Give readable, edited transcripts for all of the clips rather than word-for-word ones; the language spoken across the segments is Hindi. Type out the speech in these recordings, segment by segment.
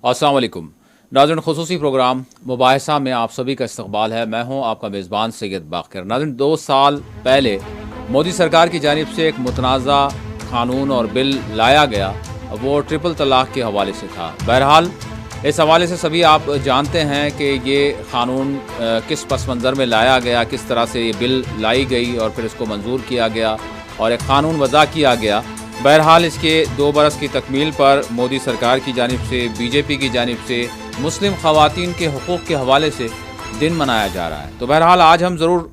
अस्सलाम वालेकुम नाज़रीन, खुसूसी प्रोग्राम मुबाहिसा में आप सभी का इस्तकबाल है। मैं हूं आपका मेज़बान सैयद बाक़िर। नाज़रीन, 2 साल पहले मोदी सरकार की जानिब से एक मुतनाज़ा कानून और बिल लाया गया, वो ट्रिपल तलाक़ के हवाले से था। बहरहाल इस हवाले से सभी आप जानते हैं कि ये कानून किस पस मंज़र में लाया गया, किस तरह से ये बिल लाई गई और फिर इसको मंजूर किया गया और एक कानून वज़ा किया गया। बहरहाल इसके 2 बरस की तकमील पर मोदी सरकार की जानिब से, बीजेपी की जानिब से मुस्लिम ख़वातीन के हुकूक़ के हवाले से दिन मनाया जा रहा है। तो बहरहाल आज हम ज़रूर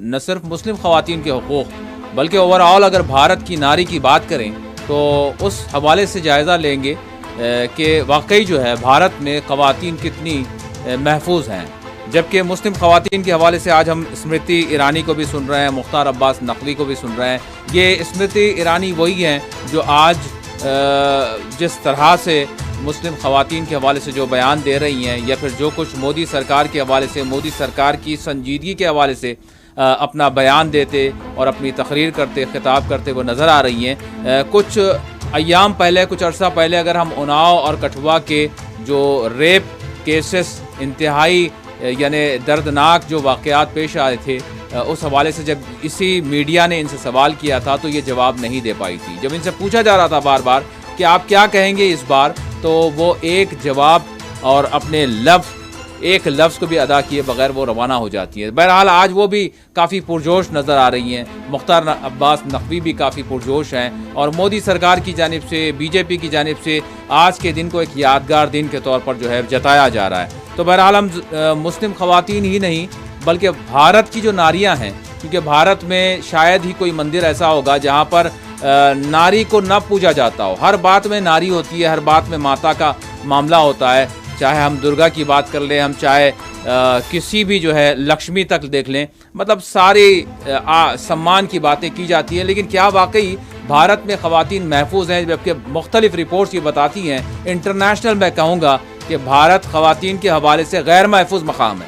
न सिर्फ मुस्लिम ख़वातीन के हुकूक़ बल्कि ओवरऑल अगर भारत की नारी की बात करें तो उस हवाले से जायज़ा लेंगे कि वाकई जो है भारत में ख़वातीन कितनी महफूज हैं। जबकि मुस्लिम ख़वातीन के हवाले से आज हम स्मृति ईरानी को भी सुन रहे हैं, मुख्तार अब्बास नकवी को भी सुन रहे हैं। ये स्मृति ईरानी वही हैं जो आज जिस तरह से मुस्लिम ख़वातीन के हवाले से जो बयान दे रही हैं या फिर जो कुछ मोदी सरकार के हवाले से, मोदी सरकार की संजीदगी के हवाले से अपना बयान देते और अपनी तकरीर करते, खिताब करते वो नज़र आ रही हैं। कुछ अय्याम पहले, कुछ अरसा पहले अगर हम उन्नाव और कठुआ के जो रेप केसेस इंतहाई यानी दर्दनाक जो वाक़यात पेश आए थे, उस हवाले से जब इसी मीडिया ने इनसे सवाल किया था तो ये जवाब नहीं दे पाई थी। जब इनसे पूछा जा रहा था बार बार कि आप क्या कहेंगे इस बार, तो वो एक जवाब और अपने एक लफ्ज़ को भी अदा किए बगैर वो रवाना हो जाती है। बहरहाल आज वो भी काफ़ी पुरजोश नज़र आ रही हैं। मुख्तार अब्बास नकवी भी काफ़ी पुरजोश हैं और मोदी सरकार की जानिब से, बीजेपी की जानिब से आज के दिन को एक यादगार दिन के तौर पर जो है जताया जा रहा है। तो बहरहाल हम मुस्लिम ख़वातीन ही नहीं बल्कि भारत की जो नारियाँ हैं, क्योंकि भारत में शायद ही कोई मंदिर ऐसा होगा जहाँ पर नारी को न पूजा जाता हो। हर बात में नारी होती है, हर बात में माता का मामला होता है। चाहे हम दुर्गा की बात कर लें, हम चाहे किसी भी जो है लक्ष्मी तक देख लें, मतलब सारी सम्मान की बातें की जाती हैं। लेकिन क्या वाकई भारत में ख़वातीन महफूज हैं? जबकि मुख्तलिफ रिपोर्ट्स ये बताती हैं, इंटरनेशनल मैं कहूँगा कि भारत ख़वातीन के हवाले से गैर महफूज मकाम है।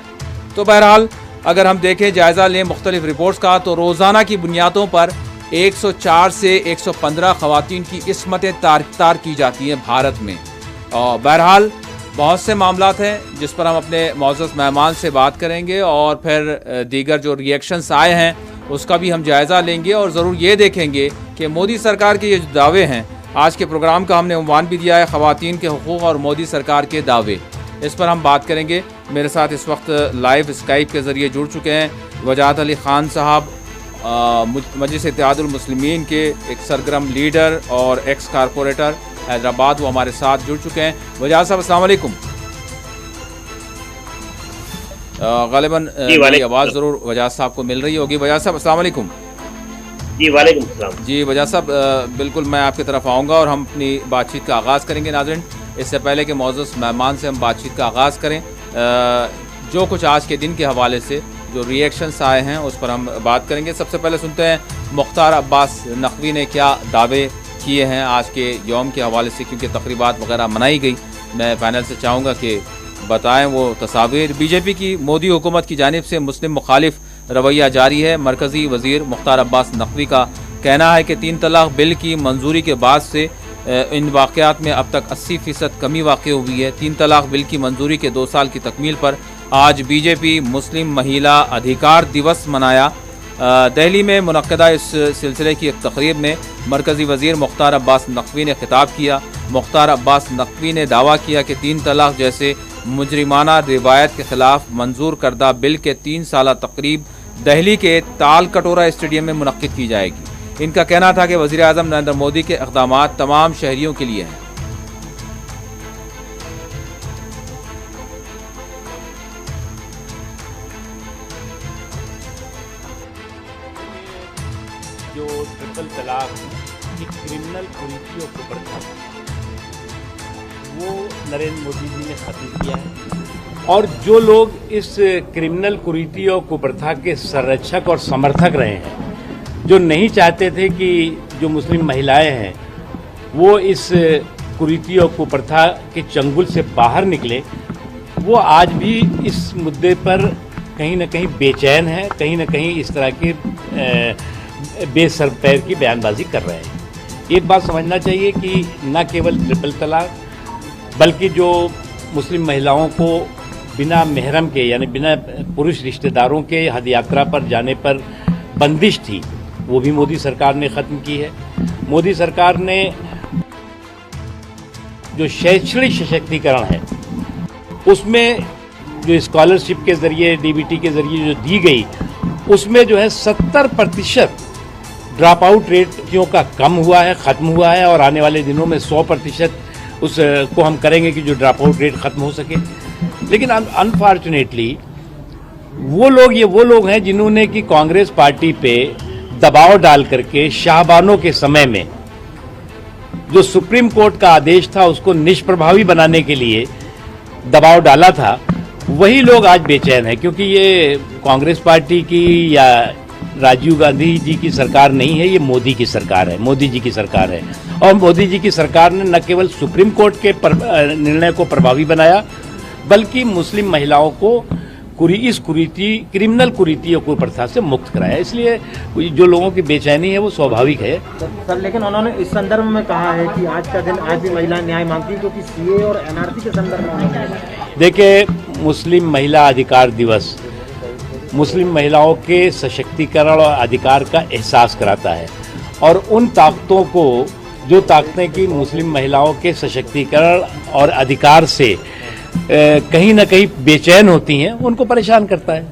तो बहरहाल अगर हम देखें, जायज़ा लें मुख्तलिफ रिपोर्ट्स का, तो रोज़ाना की बुनियादों पर 104 से 115 ख़वातीन की इस्मतें तार की जाती हैं भारत में। और बहरहाल बहुत से मामलात हैं जिस पर हम अपने मौजूद मेहमान से बात करेंगे और फिर दीगर जो रिएक्शंस आए हैं उसका भी हम जायज़ा लेंगे और ज़रूर ये देखेंगे कि मोदी सरकार के ये जो दावे हैं, आज के प्रोग्राम का हमने उन्वान भी दिया है ख़वातीन के हुकूक़ और मोदी सरकार के दावे, इस पर हम बात करेंगे। मेरे साथ इस वक्त लाइव स्काइप के ज़रिए जुड़ चुके हैं वजाहत अली ख़ान साहब, मजलिस इत्तेहादुल मुस्लिमीन के एक सरगर्म लीडर और एक्स कारपोरेटर हैदराबाद, वो हमारे साथ जुड़ चुके हैं। वजाहत साहब अस्सलाम वालेकुम। ग़ालिबन मेरी आवाज़ ज़रूर वजाहत साहब को मिल रही होगी। वजाहत साहब अस्सलाम वालेकुम। जी वालेकुम अस्सलाम। जी वजाहत साहब, बिल्कुल मैं आपकी तरफ आऊँगा और हम अपनी बातचीत का आगाज़ करेंगे। नाज़रीन, इससे पहले कि मौजूद मेहमान से हम बातचीत का आगाज़ करें, जो कुछ आज के दिन के हवाले से जो रिएक्शंस आए हैं उस पर हम बात करेंगे। सबसे पहले सुनते हैं मुख्तार अब्बास नकवी ने क्या दावे किए हैं आज के यौम के हवाले से, क्योंकि तकरीबात वगैरह मनाई गई। मैं पैनल से चाहूँगा कि बताएं वो तस्वीर। बीजेपी की मोदी हुकूमत की जानिब से मुस्लिम मुखालिफ रवैया जारी है। मरकज़ी वज़ीर मुख्तार अब्बास नकवी का कहना है कि 3 तलाक़ बिल की मंजूरी के बाद से इन वाक़यात में अब तक 80% कमी वाक़ हुई है। 3 तलाक़ बिल की मंजूरी के 2 साल की तकमील पर आज बीजेपी मुस्लिम महिला अधिकार दिवस मनाया। दिल्ली में मुनक्कदा इस सिलसिले की एक तकरीब में मरकज़ी वज़ीर मुख्तार अब्बास नकवी ने खिताब किया। मुख्तार अब्बास नकवी ने दावा किया कि 3 तलाक़ जैसे मुजरिमाना रिवायत के ख़िलाफ़ मंजूर करदा बिल के 3 साला तकरीब दिल्ली के ताल कटोरा स्टेडियम में मुनक्किद की जाएगी। इनका कहना था कि वज़ीर आज़म नरेंद्र मोदी के इक़दामात तमाम शहरियों के लिए हैं। जो ट्रिपल तलाक की क्रिमिनल कुरीतियों को प्रथा, वो नरेंद्र मोदी जी ने खत्म किया है। और जो लोग इस क्रिमिनल कुरीतियों को प्रथा के संरक्षक और समर्थक रहे हैं, जो नहीं चाहते थे कि जो मुस्लिम महिलाएं हैं वो इस कुरीतियों को प्रथा के चंगुल से बाहर निकले, वो आज भी इस मुद्दे पर कहीं ना कहीं बेचैन हैं, कहीं ना कहीं इस तरह की बेसर पैर की बयानबाजी कर रहे हैं। एक बात समझना चाहिए कि न केवल ट्रिपल तलाक, बल्कि जो मुस्लिम महिलाओं को बिना महरम के यानी बिना पुरुष रिश्तेदारों के हज यात्रा पर जाने पर बंदिश थी, वो भी मोदी सरकार ने ख़त्म की है। मोदी सरकार ने जो शैक्षणिक सशक्तिकरण है उसमें जो स्कॉलरशिप के ज़रिए, डीबीटी के ज़रिए जो दी गई, उसमें जो है 70% ड्रॉप आउट रेट का कम हुआ है, ख़त्म हुआ है, और आने वाले दिनों में 100% उसको हम करेंगे कि जो ड्रॉप आउट रेट ख़त्म हो सके। लेकिन अनफॉर्चुनेटली वो लोग हैं जिन्होंने कि कांग्रेस पार्टी पे दबाव डाल करके शाहबानों के समय में जो सुप्रीम कोर्ट का आदेश था उसको निष्प्रभावी बनाने के लिए दबाव डाला था, वही लोग आज बेचैन हैं, क्योंकि ये कांग्रेस पार्टी की या राजीव गांधी जी की सरकार नहीं है, ये मोदी की सरकार है, मोदी जी की सरकार है। और मोदी जी की सरकार ने न केवल सुप्रीम कोर्ट के निर्णय को प्रभावी बनाया, बल्कि मुस्लिम महिलाओं को इस क्रिमिनल कुरीति और कुप्रथा से मुक्त कराया। इसलिए जो लोगों की बेचैनी है वो स्वाभाविक है। सर, लेकिन उन्होंने इस संदर्भ में कहा है कि आज का दिन आज भी महिला न्याय मांगती है, क्योंकि सीए और एनआरसी के संदर्भ में उन्होंने देखिए, मुस्लिम महिला अधिकार दिवस मुस्लिम महिलाओं के सशक्तिकरण और अधिकार का एहसास कराता है, और उन ताकतों को, जो ताकतें कि मुस्लिम महिलाओं के सशक्तिकरण और अधिकार से कहीं ना कहीं बेचैन होती हैं, उनको परेशान करता है।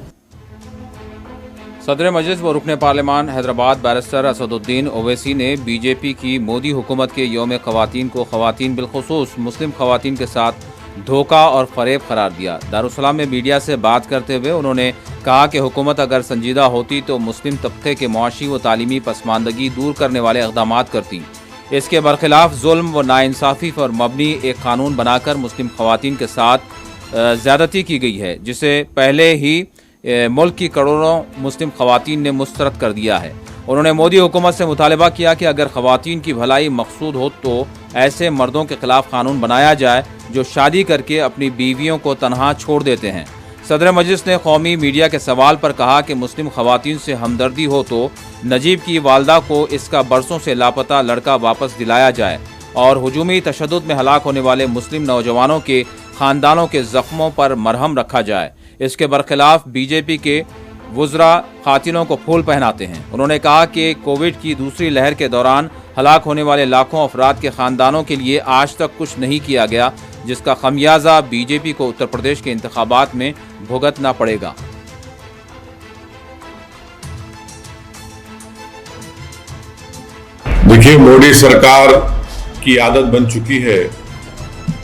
सदर मजलिस व रुकन पार्लियामान हैदराबाद बैरिस्टर असदुद्दीन ओवैसी ने बीजेपी की मोदी हुकूमत के यौम ख़वातीन को ख़वातीन बिलखुसूस मुस्लिम ख़वातीन के साथ धोखा और फरेब करार दिया। दारुस्सलाम में मीडिया से बात करते हुए उन्होंने कहा कि हुकूमत अगर संजीदा होती तो मुस्लिम तबके के मुआशी व तालीमी पसमानदगी दूर करने वाले इक़दाम करती। इसके बरखिलाफ जुल्म व नाइंसाफ़ी पर मबनी एक कानून बनाकर मुस्लिम ख़वातीन के साथ ज़्यादती की गई है, जिसे पहले ही मुल्क की करोड़ों मुस्लिम ख़वातीन ने मुस्तरद कर दिया है। उन्होंने मोदी हुकूमत से मुतालबा किया कि अगर ख़वातीन की भलाई मकसूद हो तो ऐसे मर्दों के ख़िलाफ़ कानून बनाया जाए जो शादी करके अपनी बीवियों को तनहा छोड़ देते हैं। सदर मजलिस ने कौमी मीडिया के सवाल पर कहा कि मुस्लिम ख़वातीन से हमदर्दी हो तो नजीब की वालदा को इसका बरसों से लापता लड़का वापस दिलाया जाए और हुजूमी तशद्दुद में हलाक होने वाले मुस्लिम नौजवानों के ख़ानदानों के ज़ख्मों पर मरहम रखा जाए। इसके बरखिलाफ बीजेपी के वुज़रा ख़ातिनों को फूल पहनाते हैं। उन्होंने कहा कि कोविड की दूसरी लहर के दौरान हलाक होने वाले लाखों अफराद के ख़ानदानों के लिए आज तक कुछ नहीं किया गया, जिसका खमियाजा बीजेपी को उत्तर प्रदेश के इंतखाबात में भुगतना पड़ेगा। देखिए, मोदी सरकार की आदत बन चुकी है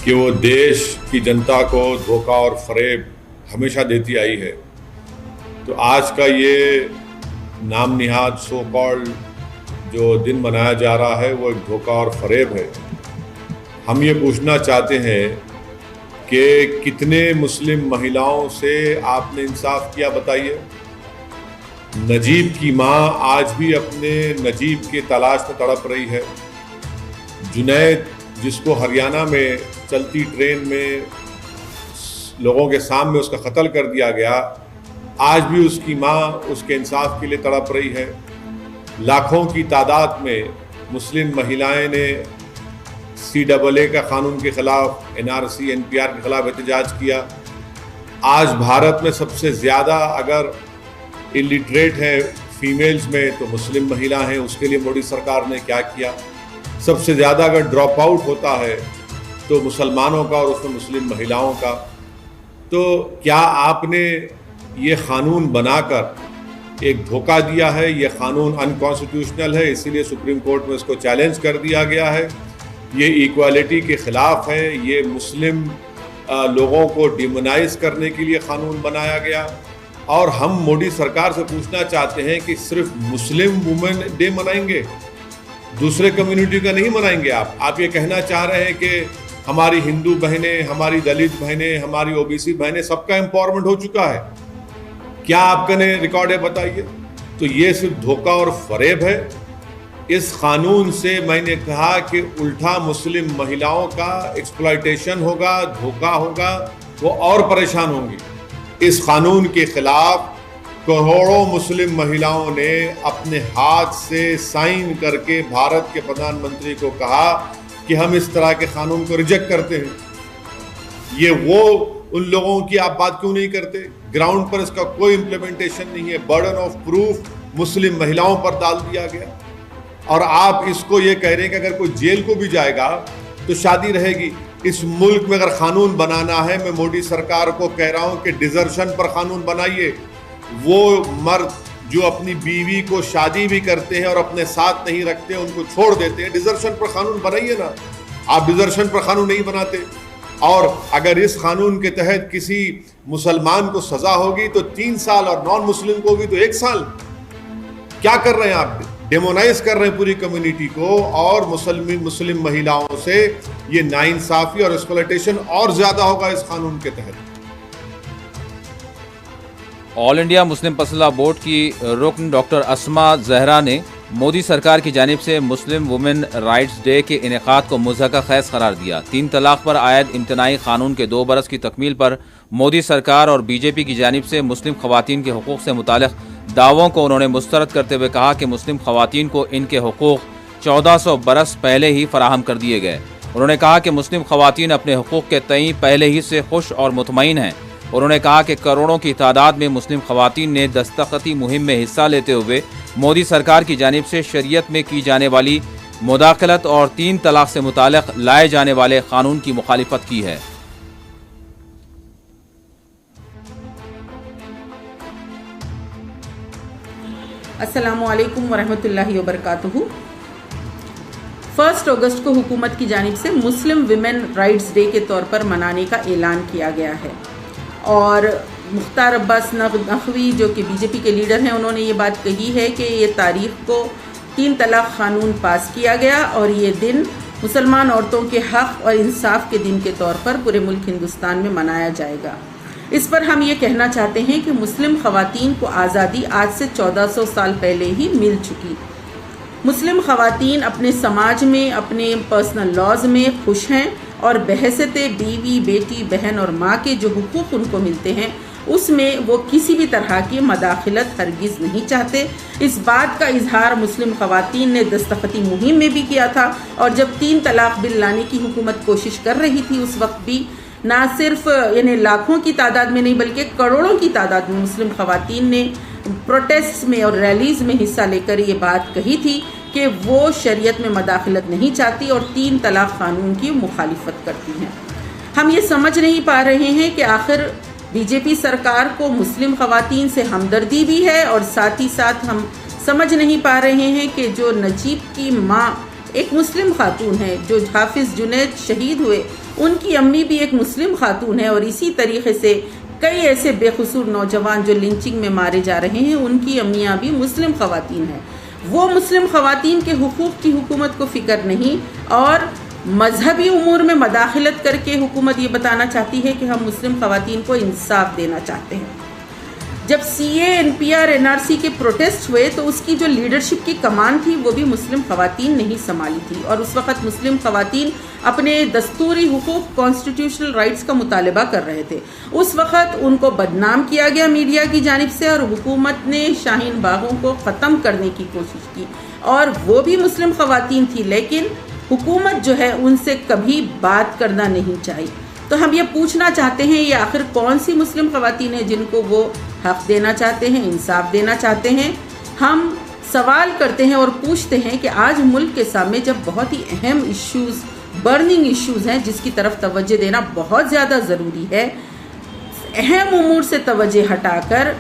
कि वो देश की जनता को धोखा और फरेब हमेशा देती आई है। तो आज का ये नाम निहाद सो कॉल्ड जो दिन मनाया जा रहा है वो एक धोखा और फरेब है। हम ये पूछना चाहते हैं कि कितने मुस्लिम महिलाओं से आपने इंसाफ किया, बताइए। नजीब की माँ आज भी अपने नजीब के तलाश में तड़प रही है। जुनैद, जिसको हरियाणा में चलती ट्रेन में लोगों के सामने उसका कत्ल कर दिया गया, आज भी उसकी माँ उसके इंसाफ के लिए तड़प रही है। लाखों की तादाद में मुस्लिम महिलाएं ने CAA का कानून के खिलाफ, NRC, NPR के खिलाफ एहतजाज किया। आज भारत में सबसे ज़्यादा अगर इलिटरेट है फीमेल्स में तो मुस्लिम महिला हैं, उसके लिए मोदी सरकार ने क्या किया। सबसे ज़्यादा अगर ड्रॉप आउट होता है तो मुसलमानों का और उसमें मुस्लिम महिलाओं का। तो क्या आपने ये क़ानून बनाकर एक धोखा दिया है? ये क़ानून अनकॉन्स्टिट्यूशनल है, इसीलिए सुप्रीम कोर्ट में इसको चैलेंज कर दिया गया है। ये इक्वालिटी के ख़िलाफ़ है, ये मुस्लिम लोगों को डिमोनाइज करने के लिए क़ानून बनाया गया। और हम मोदी सरकार से पूछना चाहते हैं कि सिर्फ मुस्लिम वुमेन डे मनाएंगे, दूसरे कम्युनिटी का नहीं मनाएंगे? आप ये कहना चाह रहे हैं कि हमारी हिंदू बहनें, हमारी दलित बहनें, हमारी OBC बहनें, सबका एम्पावरमेंट हो चुका है? क्या आपका ने रिकॉर्ड है, बताइए। तो ये सिर्फ धोखा और फरेब है। इस कानून से मैंने कहा कि उल्टा मुस्लिम महिलाओं का एक्सप्लॉयटेशन होगा, धोखा होगा, वो और परेशान होंगी। इस कानून के खिलाफ करोड़ों मुस्लिम महिलाओं ने अपने हाथ से साइन करके भारत के प्रधानमंत्री को कहा कि हम इस तरह के कानून को रिजेक्ट करते हैं। ये वो उन लोगों की आप बात क्यों नहीं करते? ग्राउंड पर इसका कोई इंप्लीमेंटेशन नहीं है। बर्डन ऑफ प्रूफ मुस्लिम महिलाओं पर डाल दिया गया और आप इसको ये कह रहे हैं कि अगर कोई जेल को भी जाएगा तो शादी रहेगी। इस मुल्क में अगर कानून बनाना है, मैं मोदी सरकार को कह रहा हूं कि डिजर्शन पर कानून बनाइए। वो मर्द जो अपनी बीवी को शादी भी करते हैं और अपने साथ नहीं रखते, उनको छोड़ देते हैं, डिजर्शन पर कानून बनाइए ना। आप डिजर्शन पर कानून नहीं बनाते। और अगर इस कानून के तहत किसी मुसलमान को सजा होगी तो 3 साल और नॉन मुस्लिम को होगी तो 1 साल। क्या कर रहे हैं आप? डेमोनाइज कर रहे हैं पूरी कम्युनिटी को और मुस्लिम महिलाओं से ये नाइंसाफी और एक्सप्लॉयटेशन और ज्यादा होगा इस कानून के तहत। ऑल इंडिया मुस्लिम पसला बोर्ड की रुकन डॉक्टर अस्मा जहरा ने मोदी सरकार की जानिब से मुस्लिम वुमेन राइट्स डे के इनेकाद को मुज़हका खैज़ करार दिया। 3 तलाक पर आयद इम्तनाई कानून के 2 बरस की तकमील पर मोदी सरकार और बीजेपी की जानिब से मुस्लिम खवातीन के हुकूक से मुतालिक दावों को उन्होंने मुस्तरद करते हुए कहा कि मुस्लिम खवातीन को इनके हुकूक 1400 बरस पहले ही फराहम कर दिए गए। उन्होंने कहा कि मुस्लिम खवातीन अपने हुकूक के तई पहले ही से खुश और मुतमईन हैं। उन्होंने कहा कि करोड़ों की तादाद में मुस्लिम खवातीन ने दस्तखती मुहिम में हिस्सा लेते हुए मोदी सरकार की जानिब से शरीयत में की जाने वाली मुदाखलत और 3 तलाक से मुतालिक लाए जाने वाले कानून की मुखालिफत की है। अस्सलामु अलैकुम वरहमतुल्लाहि वबरकातुहू। 1 अगस्त को हुकूमत की जानिब से मुस्लिम विमेन राइट्स डे के तौर पर मनाने का ऐलान किया गया है और मुख्तार अब्बास नकवी जो कि बीजेपी के लीडर हैं, उन्होंने ये बात कही है कि ये तारीख को 3 तलाक कानून पास किया गया और ये दिन मुसलमान औरतों के हक़ और इंसाफ के दिन के तौर पर पूरे मुल्क हिंदुस्तान में मनाया जाएगा। इस पर हम ये कहना चाहते हैं कि मुस्लिम खवातीन को आज़ादी आज से 1400 साल पहले ही मिल चुकी। मुस्लिम खवातीन अपने समाज में, अपने पर्सनल लॉज में खुश हैं और बहसते बीवी, बेटी, बहन और माँ के जो हुकूक उनको मिलते हैं उसमें वो किसी भी तरह की मदाखिलत हरगिज़ नहीं चाहते। इस बात का इजहार मुस्लिम खवातीन ने दस्तखती मुहिम में भी किया था और जब 3 तलाक बिल लाने की हुकूमत कोशिश कर रही थी उस वक्त भी ना सिर्फ यानी लाखों की तादाद में नहीं बल्कि करोड़ों की तादाद में मुस्लिम खवातीन ने प्रोटेस्ट में और रैलीज़ में हिस्सा लेकर ये बात कही थी कि वो शरीयत में मदाखलत नहीं चाहती और 3 तलाक कानून की मुखालिफत करती हैं। हम ये समझ नहीं पा रहे हैं कि आखिर बीजेपी सरकार को मुस्लिम खवातीन से हमदर्दी भी है और साथ ही साथ हम समझ नहीं पा रहे हैं कि जो नजीब की माँ एक मुस्लिम खातून है, जो हाफिज़ जुनैद शहीद हुए उनकी अम्मी भी एक मुस्लिम खातून है और इसी तरीके से कई ऐसे बेकसूर नौजवान जो लिंचिंग में मारे जा रहे हैं उनकी अम्मियाँ भी मुस्लिम खवातीन हैं। वो मुस्लिम खवातीन के हुकूक की हुकूमत को फ़िक्र नहीं और मजहबी उमूर में मदाखलत करके हुकूमत ये बताना चाहती है कि हम मुस्लिम खवातीन को इंसाफ देना चाहते हैं। जब CA, NPR, NRC के प्रोटेस्ट हुए तो उसकी जो लीडरशिप की कमान थी वो भी मुस्लिम खवातीन ने ही संभाली थी और उस वक़्त मुस्लिम खवातीन अपने दस्तूरी हुकूक, कॉन्स्टिट्यूशनल राइट्स का मुतालबा कर रहे थे। उस वक़्त उनको बदनाम किया गया मीडिया की जानिब से और हुकूमत ने शाहीन बागों को ख़त्म करने की कोशिश की और वो भी मुस्लिम खवातीन थी, लेकिन हुकूमत जो है उनसे कभी बात करना नहीं चाहिए। तो हम ये पूछना चाहते हैं ये आखिर कौन सी मुस्लिम खवातीन हैं जिनको वो हक़ देना चाहते हैं, इंसाफ देना चाहते हैं। हम सवाल करते हैं और पूछते हैं कि आज मुल्क के सामने जब बहुत ही अहम इश्यूज़, बर्निंग इश्यूज़ हैं जिसकी तरफ तवज्जो देना बहुत ज़्यादा ज़रूरी है, अहम उमूर से तवज्जो हटाकर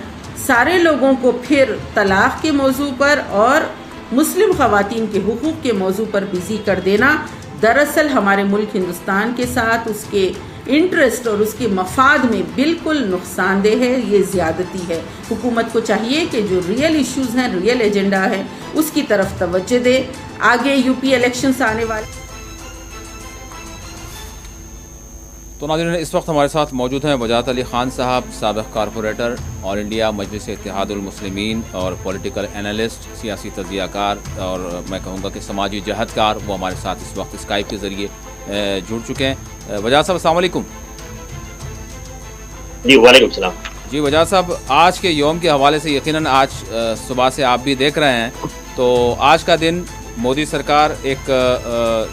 सारे लोगों को फिर तलाक़ के मौजू पर और मुस्लिम खवातीन के हुकूक के मौजू पर बिज़ी कर देना दरअसल हमारे मुल्क हिंदुस्तान के साथ उसके इंटरेस्ट और उसके मफाद में बिल्कुल नुकसानदेह है, ये ज़्यादती है। हुकूमत को चाहिए कि जो रियल इश्यूज़ हैं, रियल एजेंडा है, उसकी तरफ तवज्जो दे। आगे यूपी इलेक्शंस आने वाले। तो नाज़रीन, इस वक्त हमारे साथ मौजूद हैं वजाहत अली ख़ान साहब, साबिक़ कारपोरेटर, ऑल इंडिया मजलिस इत्तेहादुल मुस्लिमीन और पॉलिटिकल एनालिस्ट, सियासी तज़कियाकार और मैं कहूँगा कि समाजी जहदकार। वो हमारे साथ इस वक्त स्काइप के ज़रिए जुड़ चुके हैं। वजाहत साहब, अस्सलाम वालेकुम। जी वालेकुम सलाम। जी वजह साहब, आज के यौम के हवाले से यकीनन आज सुबह से आप भी देख रहे हैं, तो आज का दिन मोदी सरकार एक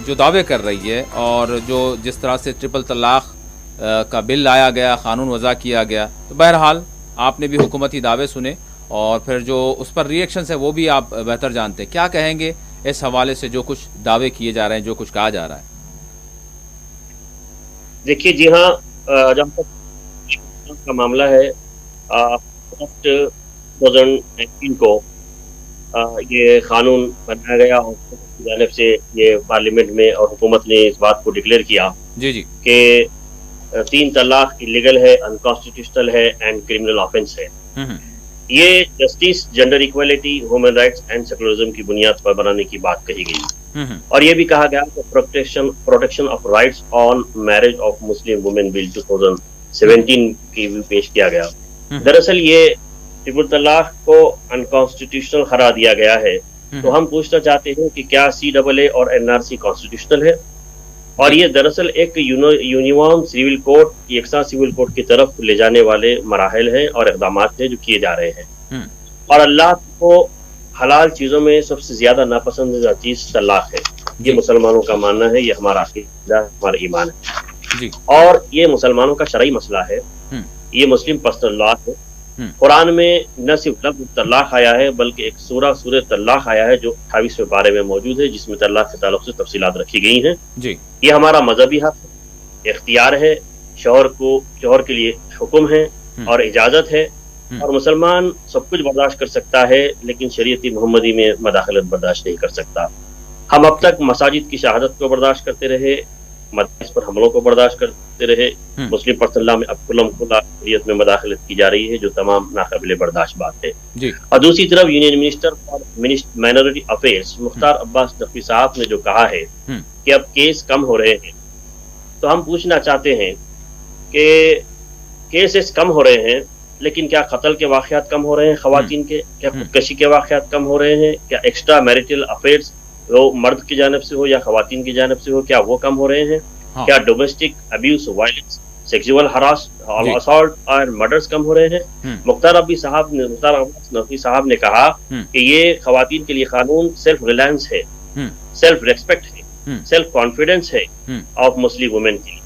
जो दावे कर रही है और जो जिस तरह से ट्रिपल तलाक का बिल लाया गया, क़ानून वज़ा किया गया, तो बहरहाल आपने भी हुकूमती दावे सुने और फिर जो उस पर रिएक्शन है वो भी आप बेहतर जानते हैं। क्या कहेंगे इस हवाले से जो कुछ दावे किए जा रहे हैं, जो कुछ कहा जा रहा है? देखिए जी हाँ, जहाँ तक का मामला है, अगस्त 2019 को ये कानून बनाया गया और जानिब से ये पार्लियामेंट में और हुकूमत ने इस बात को डिक्लेयर किया जी जी कि 3 तलाक इलीगल है, अनकॉन्स्टिट्यूशनल है एंड क्रिमिनल ऑफेंस है। ये justice, gender equality, human rights and secularism की बुनियाद पर बनाने की बात कही गई। और ये भी कहा गया कि protection of rights on marriage of Muslim women bill 2017 की भी पेश किया गया। दरअसल ये ट्रिपल तलाक को अनकॉन्स्टिट्यूशनल करार दिया गया है। तो हम पूछना चाहते हैं कि क्या CAA और NRC कॉन्स्टिट्यूशनल है? और ये दरअसल एक यूनिफॉर्म सिविल कोड, यकसा सिविल कोड की तरफ ले जाने वाले मराहल हैं और इक़दाम हैं जो किए जा रहे हैं। और अल्लाह को हलाल चीज़ों में सबसे ज़्यादा नापसंदीदा चीज़ तलाक है। ये मुसलमानों का मानना है, ये हमारा अक़ीदा, हमारा ईमान है जी। और ये मुसलमानों का शरई मसला है, ये मुस्लिम पर्सनल लॉ है। कुरान में न सिर्फ लफ्ज़ तलाक आया है बल्कि एक सूरह तलाक आया है जो 28वें पारे में मौजूद है, जिसमें तलाक के ताल्लुक से तफसीलात रखी गई हैं जी। ये हमारा मजहबी हक है, इख्तियार है, शौहर के लिए हुक्म है और इजाजत है। और मुसलमान सब कुछ बर्दाश्त कर सकता है लेकिन शरीयत मोहम्मदी में मदाखलत बर्दाश्त नहीं कर सकता। हम अब तक मसाजिद की शहादत को बर्दाश्त करते रहे, मदरस पर हमलों को बर्दाश्त करते रहे। मुस्लिम पर्सनल लॉ में अब शरीयत में मदाखलत की जा रही है जो तमाम नाकाबिले बर्दाश्त बात है जी। और दूसरी तरफ union minister for minority affairs Mukhtar Abbas Naqvi साहब ने जो कहा है कि अब केस कम हो रहे हैं, तो हम पूछना चाहते हैं कि केसेस कम हो रहे हैं लेकिन क्या कत्ल के वाक़यात कम हो रहे हैं ख़वातीन के? क्या खुदकशी के वाक़यात कम हो रहे हैं? क्या एक्स्ट्रा मैरिटल अफेयर्स वो मर्द की जानिब से हो या ख़वातीन की जानिब से हो, क्या वो कम हो रहे हैं? हाँ। क्या domestic abuse, violence, sexual assault और मर्डर्स कम हो रहे हैं? मुख्तार अब्बास नकवी साहब ने कहा कि ये ख़वातीन के लिए कानून सेल्फ रिलायंस है, सेल्फ रेस्पेक्ट है, सेल्फ कॉन्फिडेंस है ऑफ मुस्लिम वुमेन के लिए।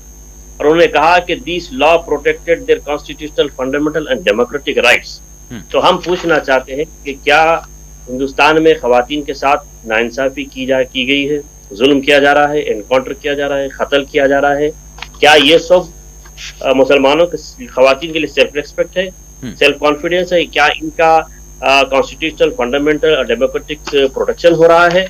और उन्होंने कहा कि this law protected their constitutional fundamental and democratic rights. तो हम पूछना चाहते हैं कि क्या हिंदुस्तान में ख़वातीन के साथ नाइंसाफ़ी की गई है, जुल्म किया जा रहा है, एनकाउंटर किया जा रहा है, कत्ल किया जा रहा है? क्या ये सब मुसलमानों के ख़वातीन के लिए सेल्फ रेस्पेक्ट है, सेल्फ कॉन्फिडेंस है? क्या इनका कॉन्स्टिट्यूशनल फंडामेंटल और डेमोक्रेटिक प्रोटेक्शन हो रहा है?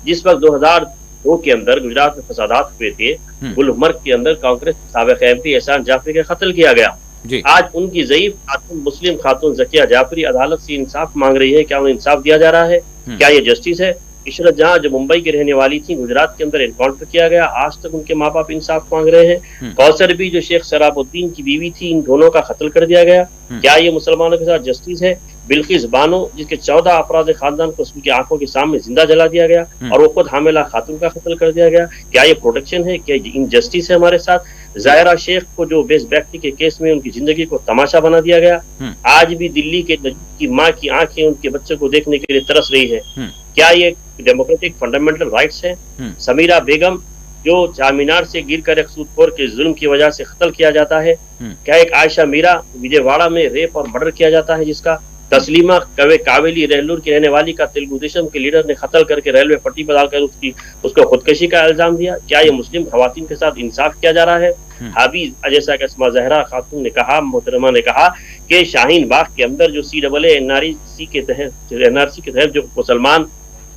जिस वक्त 2002 के अंदर गुजरात में फसादात हुए थे, गुलमर्ग के अंदर कांग्रेस साबिक़ MP एहसान जाफरी का कत्ल किया गया। आज उनकी ज़ईफ खातून, मुस्लिम खातून ज़किया जाफरी अदालत से इंसाफ मांग रही है। क्या उन्हें इंसाफ दिया जा रहा है? क्या ये जस्टिस है? इशरत जहां जो मुंबई की रहने वाली थी, गुजरात के अंदर एनकाउंटर किया गया, आज तक उनके माँ बाप इंसाफ मांग रहे हैं। कौसर भी जो शेख सराबुद्दीन की बीवी थी, इन दोनों का कत्ल कर दिया गया। क्या ये मुसलमानों के साथ जस्टिस है? बिल्किस बानो जिसके 14 अफराद खानदान को उसकी आंखों के सामने जिंदा जला दिया गया और वो खुद हामिला खातून का कत्ल कर दिया गया। क्या ये प्रोटेक्शन है? क्या इनजस्टिस है हमारे साथ? जायरा शेख को जो बेस व्यक्ति के केस में उनकी जिंदगी को तमाशा बना दिया गया, आज भी दिल्ली के की माँ की आंखें उनके बच्चे को देखने के लिए तरस रही है। क्या ये डेमोक्रेटिक फंडामेंटल राइट्स है? समीरा बेगम जो चारमीनार से गिरकर एक सूदखोर के जुल्म की वजह से कत्ल किया जाता है। क्या एक आयशा मीरा विजयवाड़ा में रेप और मर्डर किया जाता है, जिसका तस्लीमा कावेली रहलूर की रहने वाली का तेलुगु देशम के लीडर ने कत्ल करके रेलवे पट्टी पर डालकर उसको खुदकशी का इल्जाम दिया? क्या ये मुस्लिम खवातीन के साथ इंसाफ किया जा रहा है? हाबी जैसा कि अस्मा जहरा खातून ने कहा, मोहतरमा ने कहा कि शाहीन बाग के अंदर जो CAA NRC के तहत जो मुसलमान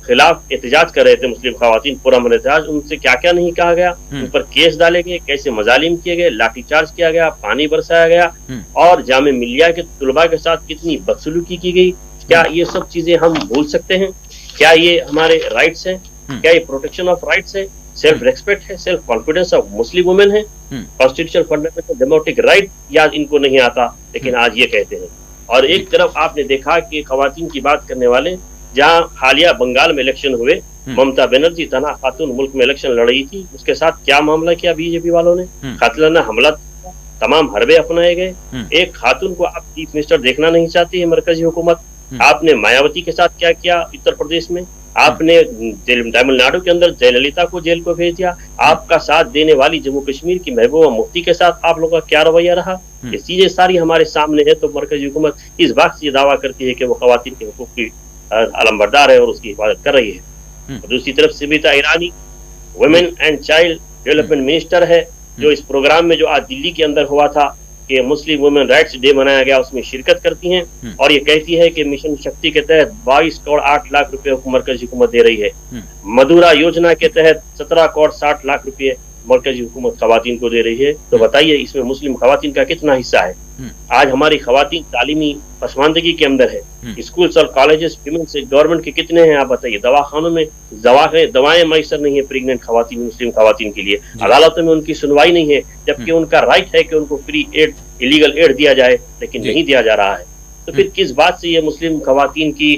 खिलाफ एहतजाज कर रहे थे, मुस्लिम खवातीन पूरा मन एहतजाज, उनसे क्या क्या नहीं कहा गया? उन पर केस डाले गए, कैसे मजालिम किए गए, लाठीचार्ज किया गया, पानी बरसाया गया और जामे मिलिया के तुलबा के साथ कितनी बदसलूकी की गई। क्या ये सब चीजें हम भूल सकते हैं? क्या ये हमारे राइट्स हैं? क्या ये प्रोटेक्शन ऑफ राइट्स है, सेल्फ रेस्पेक्ट है, self confidence of Muslim women है, कॉन्स्टिट्यूशनल फंडामेंटल डेमोक्रेटिक राइट? याद इनको नहीं आता लेकिन आज ये कहते हैं। और एक तरफ आपने देखा कि खवातीन की बात करने वाले, जहां हालिया बंगाल में इलेक्शन हुए, ममता बनर्जी तना खातून मुल्क में इलेक्शन लड़ रही थी, उसके साथ क्या मामला किया बीजेपी वालों ने? कातिलाना हमला तमाम हरबे अपनाए गए। एक खातून को आप चीफ मिनिस्टर देखना नहीं चाहती है मरकजी हुकूमत। आपने मायावती के साथ क्या किया उत्तर प्रदेश में, आपने तमिलनाडु के अंदर जयललिता को जेल को भेज दिया। आपका साथ देने वाली जम्मू कश्मीर की महबूबा मुफ्ती के साथ आप लोगों का क्या रवैया रहा, ये चीजें सारी हमारे सामने है। तो मरकजी हुकूमत इस बात से दावा करती है कि वो खवातीन के हुकूक की अलमबरदार है और उसकी हिफाजत कर रही है। दूसरी तरफ Smita Irani women and child development minister है, जो इस प्रोग्राम में जो आज दिल्ली के अंदर हुआ था कि मुस्लिम वुमेन राइट्स डे मनाया गया, उसमें शिरकत करती हैं और ये कहती है कि मिशन शक्ति के तहत 22 करोड़ 8 लाख रुपए मरकजी हुकूमत दे रही है। मधुरा योजना के तहत 17 करोड़ 60 लाख रुपए मरकजी हुकूमत खवातीन को दे रही है। तो बताइए इसमें मुस्लिम खवातीन का कितना हिस्सा है। आज हमारी खवातीन तालीमी पसमानदगी के अंदर है। स्कूल्स और कॉलेजेस गवर्नमेंट के कितने हैं आप बताइए। दवाखानों में दवाएं मैसर नहीं है प्रेग्नेंट खवातीन मुस्लिम खवातीन के लिए। अदालतों में उनकी सुनवाई नहीं है, जबकि उनका राइट है कि उनको फ्री एड इलीगल एड दिया जाए, लेकिन नहीं दिया जा रहा है। तो फिर किस बात से ये मुस्लिम खवातीन की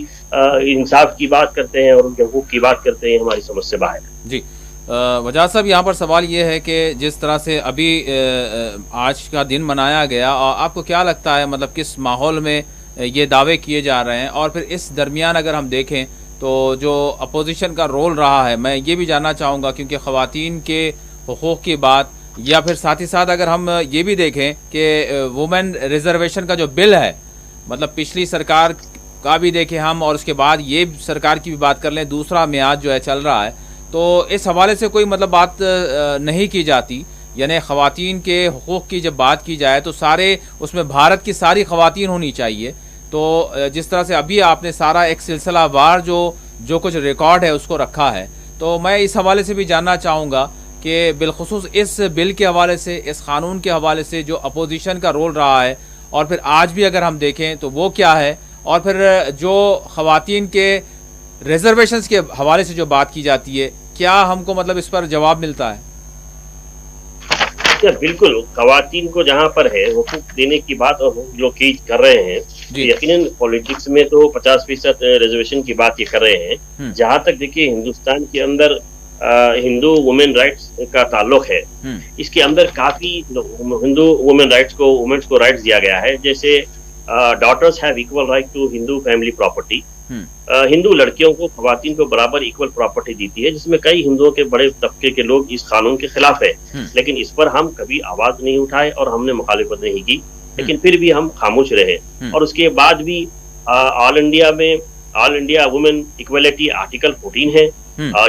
इंसाफ की बात करते हैं और उनके हुकूक की बात करते हैं, हमारी समझ से बाहर है। जी वजाद साहब, यहाँ पर सवाल ये है कि जिस तरह से अभी आज का दिन मनाया गया, आपको क्या लगता है मतलब किस माहौल में ये दावे किए जा रहे हैं, और फिर इस दरमियान अगर हम देखें तो जो अपोजिशन का रोल रहा है, मैं ये भी जानना चाहूँगा क्योंकि ख़वातीन के हुकूक़ की बात, या फिर साथ ही साथ अगर हम ये भी देखें कि वुमेन रिजर्वेशन का जो बिल है, मतलब पिछली सरकार का भी देखें हम और उसके बाद ये सरकार की भी बात कर लें, दूसरा मियाद जो है चल रहा है, तो इस हवाले से कोई मतलब बात नहीं की जाती। यानी ख़वातीन के हुकूक़ की जब बात की जाए तो सारे उसमें भारत की सारी ख़वातीन होनी चाहिए। तो जिस तरह से अभी आपने सारा एक सिलसिलावार जो कुछ रिकॉर्ड है उसको रखा है, तो मैं इस हवाले से भी जानना चाहूँगा कि बिलखुसूस इस बिल के हवाले से, इस क़ानून के हवाले से जो अपोजिशन का रोल रहा है, और फिर आज भी अगर हम देखें तो वो क्या है, और फिर जो ख़वातीन के रिजर्वेशंस के हवाले से जो बात की जाती है, क्या हमको मतलब इस पर जवाब मिलता है? बिल्कुल, खवातीन को जहाँ पर है हुकूक देने की बात लोग कर रहे हैं, यकीनन पॉलिटिक्स में तो 50% रिजर्वेशन की बात ये कर रहे हैं। जहाँ तक देखिए हिंदुस्तान के अंदर हिंदू वुमेन राइट्स का ताल्लुक है, इसके अंदर काफी हिंदू वुमेन राइट्स को वुमेन्स को राइट्स दिया गया है। जैसे daughters have equal right to Hindu family property, Hindu लड़कियों को खवातीन को बराबर इक्वल प्रॉपर्टी देती है, जिसमें कई हिंदुओं के बड़े तबके के लोग इस कानून के खिलाफ है, लेकिन इस पर हम कभी आवाज नहीं उठाए और हमने मुखालिफत नहीं की, लेकिन फिर भी हम खामोश रहे। और उसके बाद भी all India women equality article 14 है,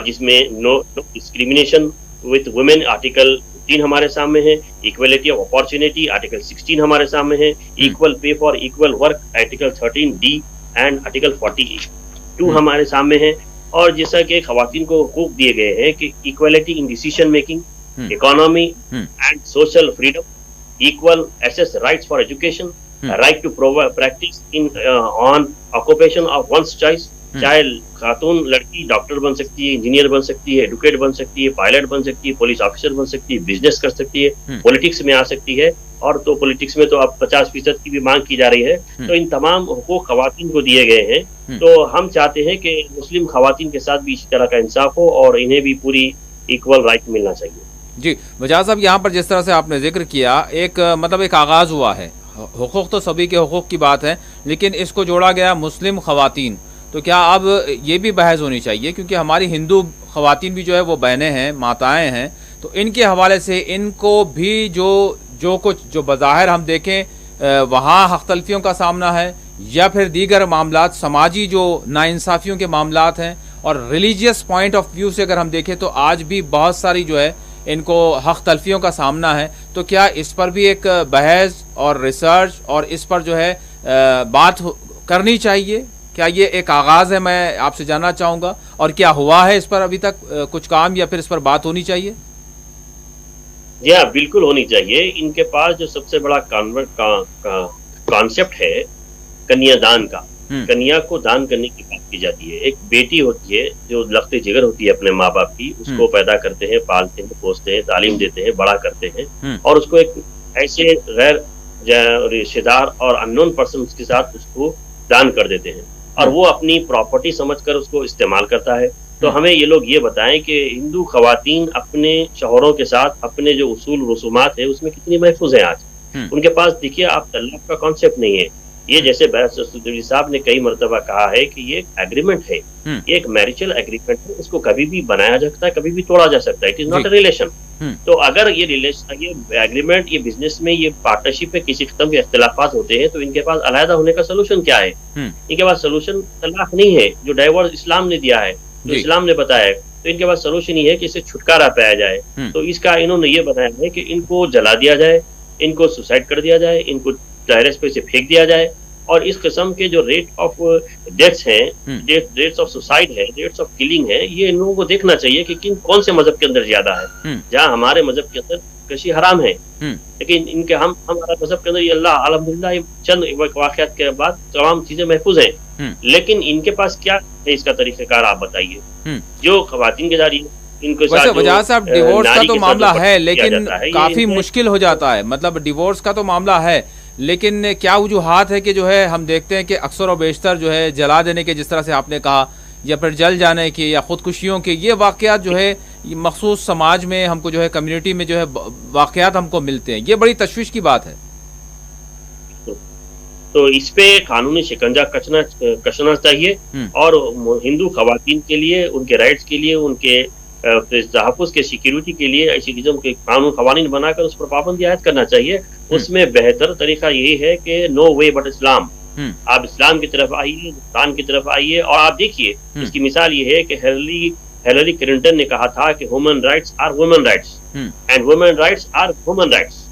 जिसमें no discrimination with women article 3 हमारे सामने है, इक्वलिटी ऑफ अपॉर्चुनिटी आर्टिकल 16 हमारे सामने है, equal pay for equal work article 13D and article 42 हमारे सामने है। और जैसा कि खवातीन को हुकूक दिए गए हैं कि equality in decision making, economy and social freedom, equal access rights for education, right to practice in on occupation of one's choice, चाहे खातून लड़की डॉक्टर बन सकती है, इंजीनियर बन सकती है, एडवोकेट बन सकती है, पायलट बन सकती है, पुलिस ऑफिसर बन सकती है, बिजनेस कर सकती है, पॉलिटिक्स में आ सकती है, और तो पॉलिटिक्स में तो अब 50% की भी मांग की जा रही है। तो इन तमाम हुकूक खवातीन को दिए गए हैं। तो हम चाहते हैं कि मुस्लिम खवातीन के साथ भी इसी तरह का इंसाफ हो और इन्हें भी पूरी इक्वल राइट मिलना चाहिए। जी वजाद साहब, यहाँ पर जिस तरह से आपने जिक्र किया, एक मतलब एक आगाज़ हुआ है, हुकूक तो सभी के हुकूक की बात है, लेकिन इसको जोड़ा गया मुस्लिम खवातीन। तो क्या अब ये भी बहस होनी चाहिए, क्योंकि हमारी हिंदू खवातीन भी जो है वो बहनें हैं, माताएं हैं, तो इनके हवाले से इनको भी जो कुछ जो बज़ाहिर हम देखें वहाँ हक़ तलफ़ियों का सामना है, या फिर दीगर मामलात समाजी जो नाइंसाफ़ियों के मामलात हैं, और रिलीजियस पॉइंट ऑफ व्यू से अगर हम देखें तो आज भी बहुत सारी जो है इनको हक़ तलफ़ियों का सामना है। तो क्या इस पर भी एक बहस और रिसर्च और इस पर जो है बात करनी चाहिए? क्या ये एक आगाज़ है, मैं आपसे जानना चाहूँगा, और क्या हुआ है इस पर अभी तक कुछ काम, या फिर इस पर बात होनी चाहिए? जी हाँ, बिल्कुल होनी चाहिए। इनके पास जो सबसे बड़ा कॉन्सेप्ट है कन्यादान का, कन्या को दान करने की बात की जाती है। एक बेटी होती है जो लखते जिगर होती है अपने माँ बाप की, उसको पैदा करते हैं, पालते हैं, पोसते हैं, तालीम देते हैं, बड़ा करते हैं, और उसको एक ऐसे गैर रिश्तेदार और अननोन पर्सन के साथ उसको दान कर देते हैं, और वो अपनी प्रॉपर्टी समझकर उसको इस्तेमाल करता है। तो हमें ये लोग ये बताएं कि हिंदू खवातीन अपने शौहरों के साथ अपने जो उसूल रसूमात है उसमें कितनी महफूज है आज। उनके पास देखिए आप तलाक का कॉन्सेप्ट नहीं है। ये जैसे बैरिस्टर साहब ने कई मरतबा कहा है कि ये एक एग्रीमेंट है, ये एक मैरिजल एग्रीमेंट है, इसको कभी भी बनाया जा सकता है, कभी भी तोड़ा जा सकता है। It is not a relation. तो अगर ये रिलेशन, ये एग्रीमेंट, ये बिजनेस में, ये पार्टनरशिप में किसी किस्म के इख्तिलाफात होते हैं तो इनके पास अलहदा होने का सोल्यूशन क्या है? इनके पास सोल्यूशन तलाक नहीं है, जो डाइवोर्स इस्लाम ने दिया है, जो इस्लाम ने बताया है। तो इनके पास सोल्यूशन ही है कि इससे छुटकारा पाया जाए। तो इसका इन्होंने ये बताया है कि इनको जला दिया जाए, इनको सुसाइड कर दिया जाए, इनको टेरेस पे से फेंक दिया जाए। और इस किस्म के जो रेट ऑफ डेथ्स हैं, रेट्स ऑफ सुसाइड है, रेट्स ऑफ किलिंग है, ये इन लोगों को देखना चाहिए कि कौन से मजहब के अंदर ज्यादा है। जहाँ हमारे मजहब के अंदर कृषि हराम है, लेकिन इनके हमारा मजहब के अंदर ये अल्लाह अल्हम्दुलिल्लाह चंद वाक़यात के बाद तमाम चीजें महफूज हैं। लेकिन इनके पास क्या है इसका तरीक़ाकार, आप बताइए। जो ख़वातीन के जरिए इनको वैसे वजह साहब डिवोर्स का तो मामला है, लेकिन काफी मुश्किल हो जाता है। मतलब डिवोर्स का तो मामला है, लेकिन क्या वजूहात है कि जो है हम देखते हैं कि अक्सर और बेशतर जो है जला देने के, जिस तरह से आपने कहा, या फिर जल जाने के या खुदकुशियों के, ये वाक़यात जो है मखसूस समाज में हमको जो है कम्युनिटी में जो है वाक़यात हमको मिलते हैं। ये बड़ी तशवीश की बात है। तो इस पे कानूनी शिकंजा कसना चाहिए और हिंदू खवातीन के लिए, उनके राइट्स के लिए, उनके तहफ़्फ़ुज़ के सिक्योरिटी के लिए ऐसी किस्म के कानून क़वानीन बनाकर उस पर पाबंदी आयद करना चाहिए। उसमें बेहतर तरीका यही है कि नो वे बट इस्लाम। आप इस्लाम की तरफ आइए, हिंदुस्तान की तरफ आइए। और आप देखिए, इसकी मिसाल ये है कि हिलरी क्लिंटन ने कहा था कि human rights are women rights and women rights are human rights.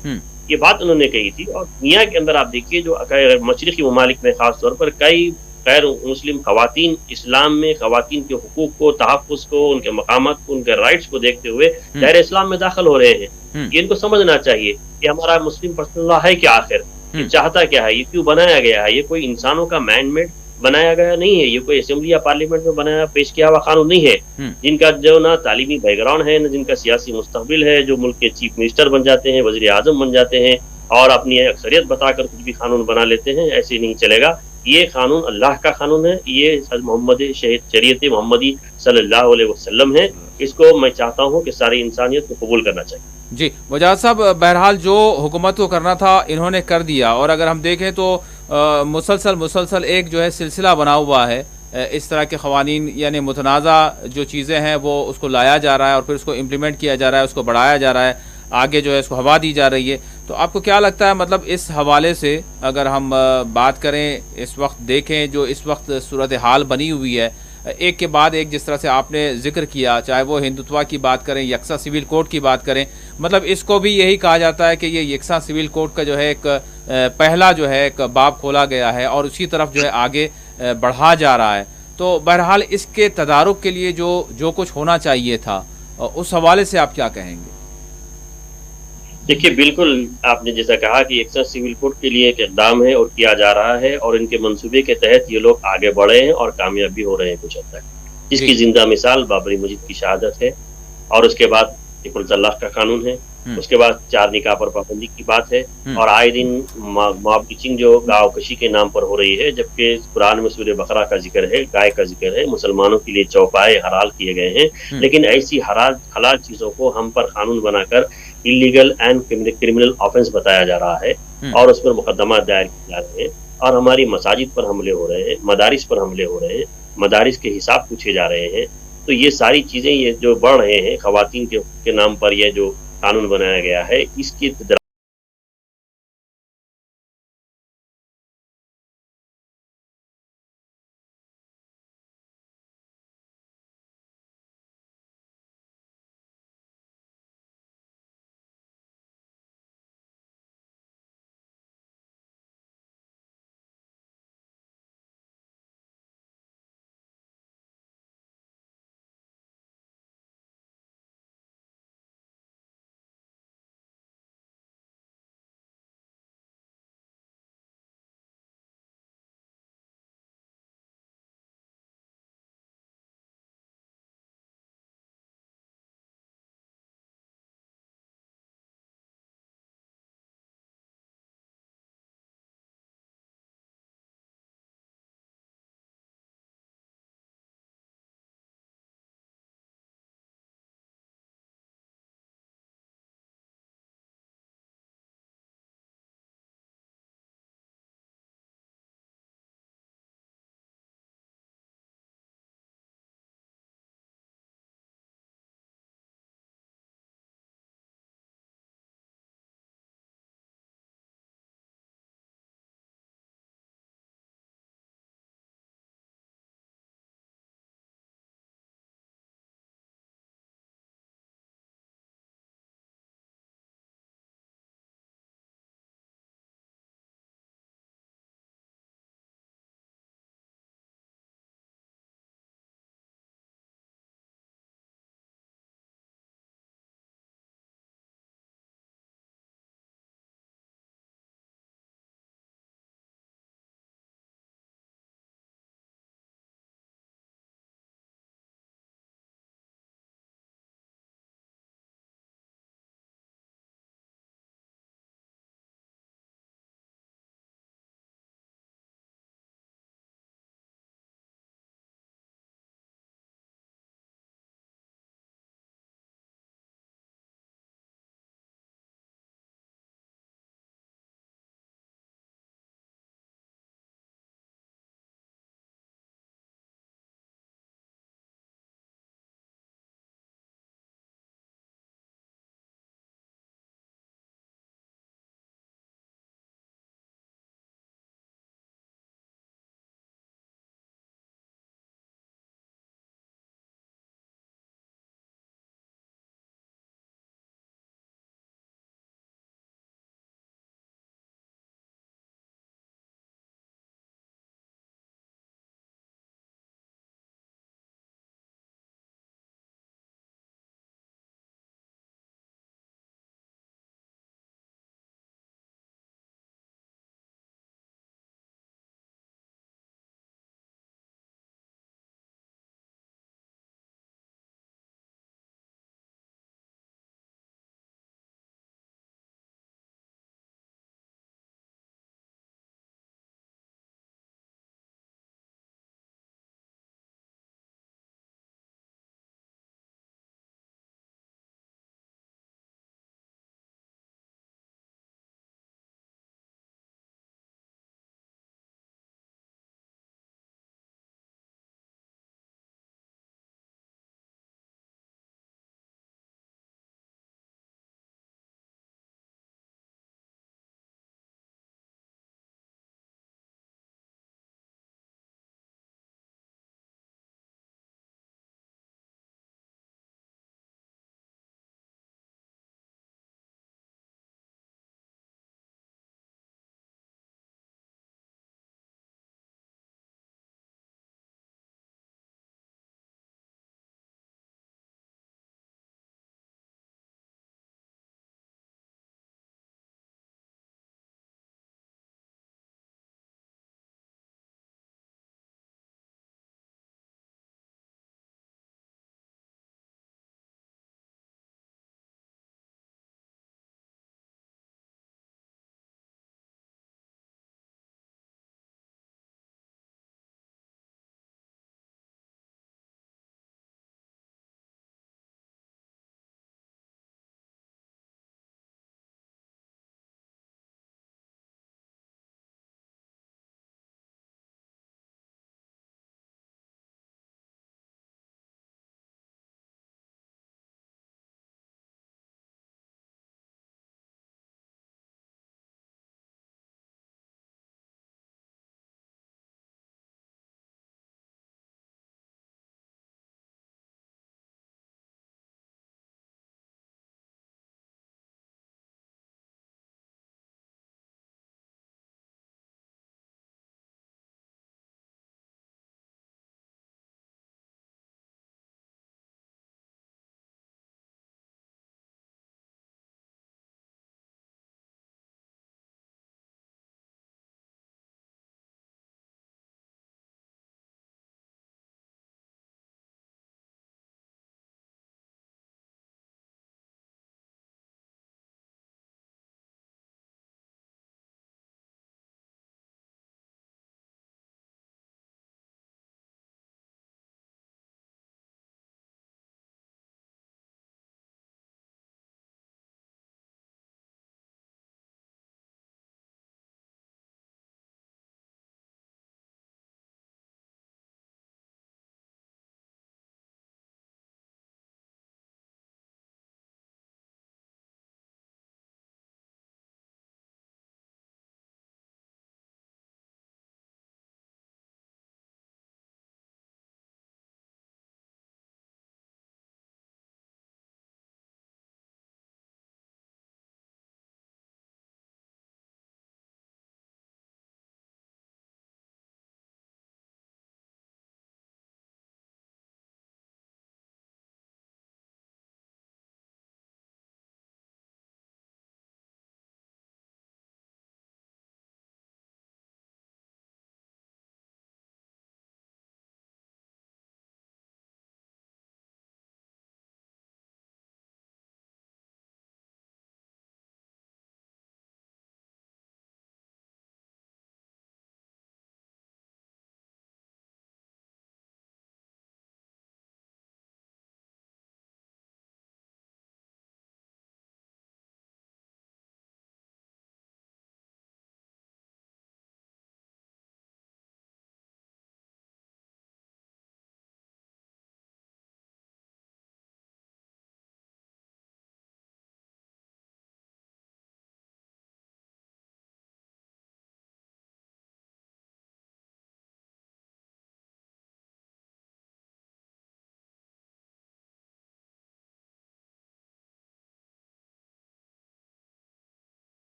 ये बात उन्होंने कही थी। और दुनिया के अंदर आप देखिए, जो मशरिकी ममालिक में खास तौर पर कई गैर मुस्लिम खवातीन इस्लाम में खवातीन के हुकूक को, तहफ़्फ़ुज़ को, उनके मकामात को, उनके राइट्स को देखते हुए दायरे इस्लाम में दाखिल हो रहे हैं। ये इनको समझना चाहिए कि हमारा मुस्लिम पर्सनल लॉ है क्या, आखिर ये चाहता क्या है, ये क्यों बनाया गया है। ये कोई इंसानों का मैन मेड बनाया गया नहीं है, ये कोई असेंबली या पार्लियामेंट में बनाया पेश किया हुआ कानून नहीं है। जिनका जो ना तालीमी बैकग्राउंड है, ना जिनका सियासी मुस्तकबिल है, जो मुल्क के चीफ मिनिस्टर बन जाते हैं, वज़ीर आज़म बन जाते हैं और अपनी अक्सरियत बताकर कुछ भी कानून बना लेते हैं, ऐसे नहीं चलेगा। ये कानून अल्लाह का कानून है, ये मोहम्मद शरीयत मोहम्मदी सल्लल्लाहु अलैहि वसल्लम है। इसको मैं चाहता हूँ कि सारी इंसानियत को कबूल करना चाहिए। जी वजाद साहब, बहरहाल जो हुकूमत को करना था इन्होंने कर दिया। और अगर हम देखें तो मुसलसल एक जो है सिलसिला बना हुआ है इस तरह के क़वानीन, यानी मुतनाज़ा जो चीज़ें हैं वो उसको लाया जा रहा है और फिर उसको इम्प्लीमेंट किया जा रहा है, उसको बढ़ाया जा रहा है, आगे जो है इसको हवा दी जा रही है। तो आपको क्या लगता है, मतलब इस हवाले से अगर हम बात करें, इस वक्त देखें जो इस वक्त सूरत हाल बनी हुई है, एक के बाद एक जिस तरह से आपने जिक्र किया, चाहे वो हिंदुत्व की बात करें, यकसा सिविल कोड की बात करें, मतलब इसको भी यही कहा जाता है कि ये यकसा सिविल कोड का जो है एक पहला जो है एक बाब खोला गया है और उसी तरफ जो है आगे बढ़ा जा रहा है। तो बहरहाल इसके तदारुक के लिए जो कुछ होना चाहिए था, उस हवाले से आप क्या कहेंगे? देखिए, बिल्कुल आपने जैसा कहा कि यकसा सिविल कोड के लिए एक इक़दाम है और किया जा रहा है और इनके मंसूबे के तहत ये लोग आगे बढ़े हैं और कामयाब भी हो रहे हैं कुछ हद तक, जिसकी जिंदा मिसाल बाबरी मस्जिद की शहादत है। और उसके बाद ट्रिपल तलाक का कानून है, उसके बाद 4 निकाह पर पाबंदी की बात है और आए दिन मॉब लिंचिंग जो गाँव कशी के नाम पर हो रही है, जबकि कुरान में सूरह बकरा का जिक्र है, गाय का जिक्र है, मुसलमानों के लिए चौपाए हलाल किए गए हैं। लेकिन ऐसी हलाल चीजों को हम पर कानून बनाकर इलीगल एंड क्रिमिनल ऑफेंस बताया जा रहा है और उस पर मुकदमा दायर किए जा रहे हैं और हमारी मसाजिद पर हमले हो रहे हैं, मदारिस पर हमले हो रहे हैं, मदारिस के हिसाब पूछे जा रहे हैं। तो ये सारी चीजें ये जो बढ़ रहे हैं खवातीन के नाम पर, यह जो कानून बनाया गया है, इसके